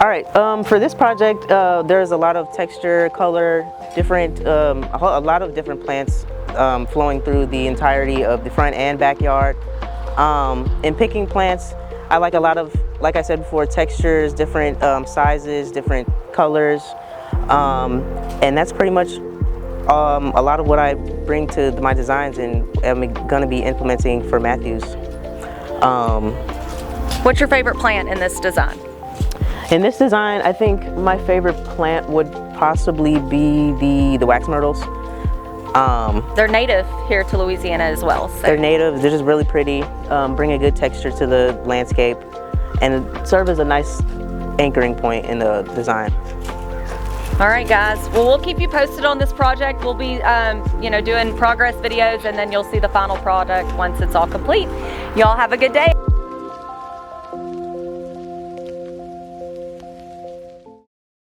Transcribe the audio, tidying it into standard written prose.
All right, for this project, there's a lot of texture, color, different, a lot of different plants flowing through the entirety of the front and backyard. In picking plants, I like a lot of, like I said before, textures, different sizes, different colors, and that's pretty much a lot of what I bring to my designs and I'm going to be implementing for Matthews. What's your favorite plant in this design? In this design, I think my favorite plant would possibly be the wax myrtles. They're native here to Louisiana as well. So. They're native, they're just really pretty, bring a good texture to the landscape, and serve as a nice anchoring point in the design. All right, guys. Well, we'll keep you posted on this project. We'll be, doing progress videos, and then you'll see the final product once it's all complete. Y'all have a good day.